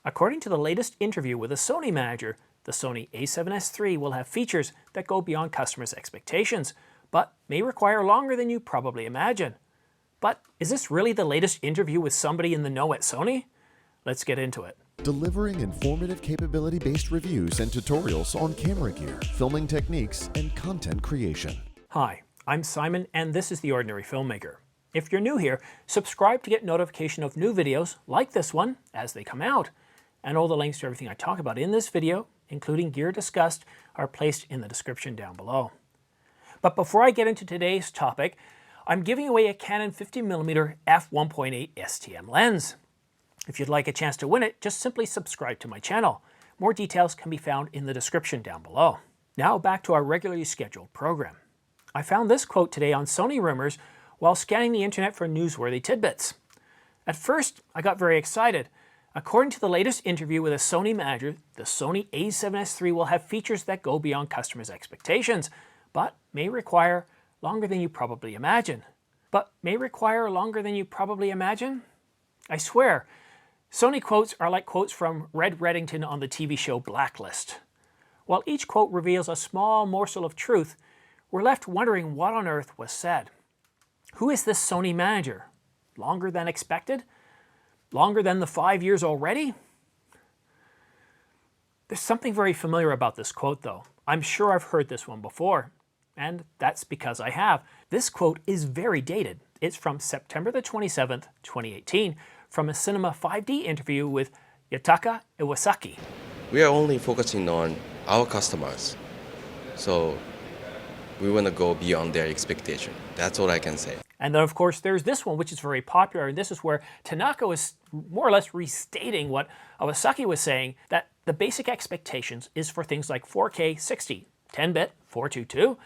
According to the latest interview with a SONY Manager, the Sony a7S III will have features that go beyond customers' expectations, but may require longer than you probably imagine. But is this really the latest interview with somebody in the know at Sony? Let's get into it. Delivering informative capability-based reviews and tutorials on camera gear, filming techniques, and content creation. Hi, I'm Simon, and this is The Ordinary Filmmaker. If you're new here, subscribe to get notification of new videos like this one as they come out. And all the links to everything I talk about in this video, including gear discussed, are placed in the description down below. But before I get into today's topic, I'm giving away a Canon 50mm f1.8 STM lens. If you'd like a chance to win it, just simply subscribe to my channel. More details can be found in the description down below. Now back to our regularly scheduled program. I found this quote today on Sony Rumors while scanning the internet for newsworthy tidbits. At first, I got very excited. According to the latest interview with a Sony Manager, the Sony a7S III will have features that go beyond customers' expectations, but may require longer than you probably imagine. I swear, Sony quotes are like quotes from Red Reddington on the TV show Blacklist. While each quote reveals a small morsel of truth, we're left wondering what on earth was said. Who is this Sony Manager? Longer than expected? Longer than the 5 years already? There's something very familiar about this quote though. I'm sure I've heard this one before, and that's because I have. This quote is very dated. It's from September the 27th, 2018, from a Cinema 5D interview with Yutaka Iwasaki. We are only focusing on our customers, so we want to go beyond their expectation. That's all I can say. And then of course there's this one, which is very popular, and this is where Tanaka was more or less restating what Iwasaki was saying, that the basic expectations is for things like 4K 60, 10-bit, 422,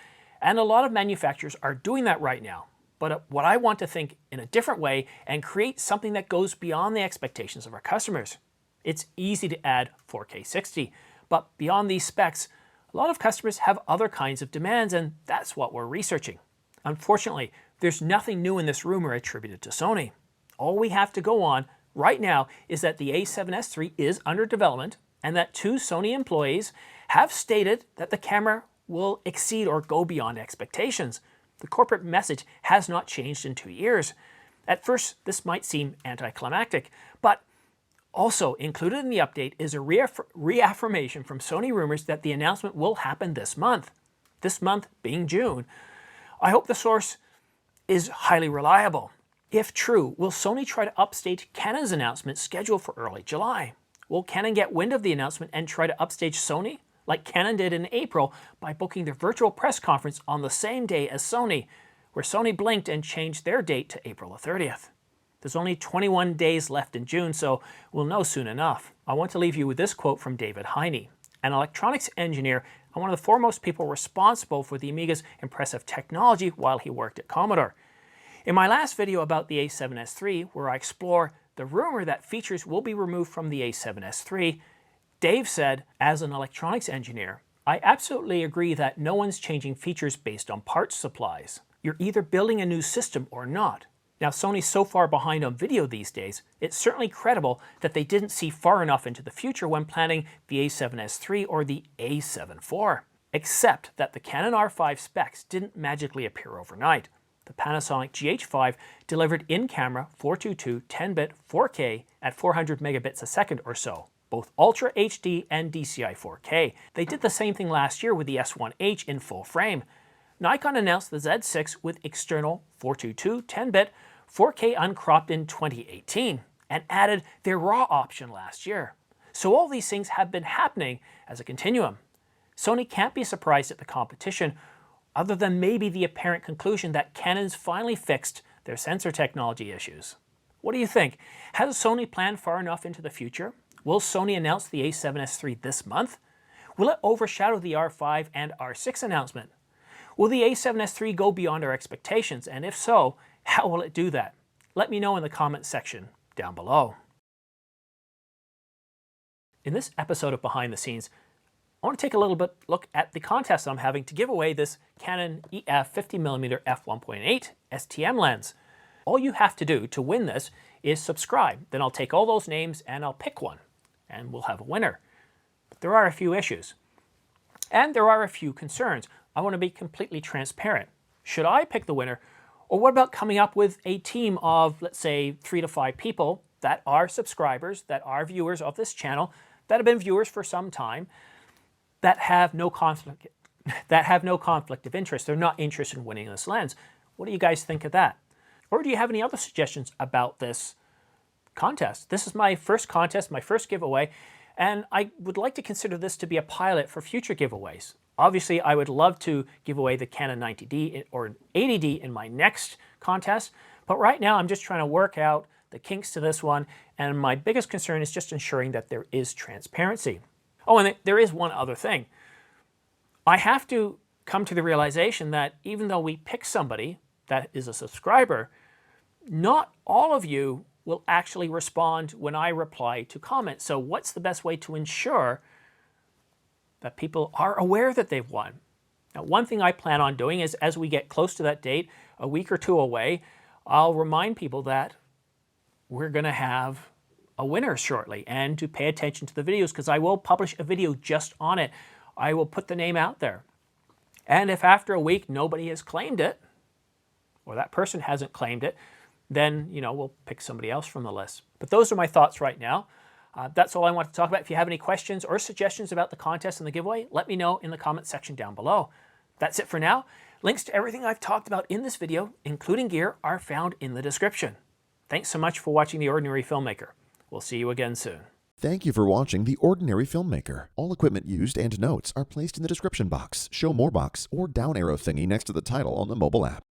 and a lot of manufacturers are doing that right now. But what I want to think in a different way and create something that goes beyond the expectations of our customers. It's easy to add 4K 60, but beyond these specs, a lot of customers have other kinds of demands, and that's what we're researching. Unfortunately, there's nothing new in this rumor attributed to Sony. All we have to go on right now is that the a7S III is under development and that 2 Sony employees have stated that the camera will exceed or go beyond expectations. The corporate message has not changed in 2 years. At first, this might seem anticlimactic, but also included in the update is a reaffirmation from Sony Rumors that the announcement will happen this month. This month being June. I hope the source is highly reliable. If true, will Sony try to upstage Canon's announcement scheduled for early July? Will Canon get wind of the announcement and try to upstage Sony, like Canon did in April by booking their virtual press conference on the same day as Sony, where Sony blinked and changed their date to April the 30th? There's only 21 days left in June, so we'll know soon enough. I want to leave you with this quote from David Heine, an electronics engineer and one of the foremost people responsible for the Amiga's impressive technology while he worked at Commodore. In my last video about the a7S III, where I explore the rumor that features will be removed from the a7S III, Dave said, as an electronics engineer, I absolutely agree that no one's changing features based on parts supplies. You're either building a new system or not. Now, Sony's so far behind on video these days, it's certainly credible that they didn't see far enough into the future when planning the a7S III or the a7 IV. Except that the Canon R5 specs didn't magically appear overnight. The Panasonic GH5 delivered in-camera 422 10-bit 4K at 400 megabits a second or so, both Ultra HD and DCI 4K. They did the same thing last year with the S1H in full frame. Nikon announced the Z6 with external 422 10-bit 4K uncropped in 2018 and added their RAW option last year. So all these things have been happening as a continuum. Sony can't be surprised at the competition, other than maybe the apparent conclusion that Canon's finally fixed their sensor technology issues. What do you think? Has Sony planned far enough into the future? Will Sony announce the a7S III this month? Will it overshadow the R5 and R6 announcement? Will the a7S III go beyond our expectations, and if so, how will it do that? Let me know in the comments section down below. In this episode of Behind the Scenes, I want to take a little bit look at the contest I'm having to give away this Canon EF 50mm f1.8 STM lens. All you have to do to win this is subscribe. Then I'll take all those names and I'll pick one. and we'll have a winner. But there are a few issues. And there are a few concerns. I want to be completely transparent. Should I pick the winner? Or what about coming up with a team of, let's say, 3 to 5 people that are subscribers, that are viewers of this channel, that have been viewers for some time, that have no conflict of interest. They're not interested in winning this lens. What do you guys think of that? Or do you have any other suggestions about this contest? This is my first contest, my first giveaway, and I would like to consider this to be a pilot for future giveaways. Obviously, I would love to give away the Canon 90D or 80D in my next contest, but right now I'm just trying to work out the kinks to this one, and my biggest concern is just ensuring that there is transparency. Oh, and there is one other thing. I have to come to the realization that even though we pick somebody that is a subscriber, not all of you will actually respond when I reply to comments. So what's the best way to ensure that people are aware that they've won? Now, one thing I plan on doing is as we get close to that date, a week or two away, I'll remind people that we're going to have a winner shortly and to pay attention to the videos, because I will publish a video just on it. I will put the name out there. And if after a week nobody has claimed it, or that person hasn't claimed it, then, we'll pick somebody else from the list. But those are my thoughts right now. That's all I want to talk about. If you have any questions or suggestions about the contest and the giveaway, let me know in the comments section down below. That's it for now. Links to everything I've talked about in this video, including gear, are found in the description. Thanks so much for watching The Ordinary Filmmaker. We'll see you again soon. Thank you for watching The Ordinary Filmmaker. All equipment used and notes are placed in the description box, show more box, or down arrow thingy next to the title on the mobile app.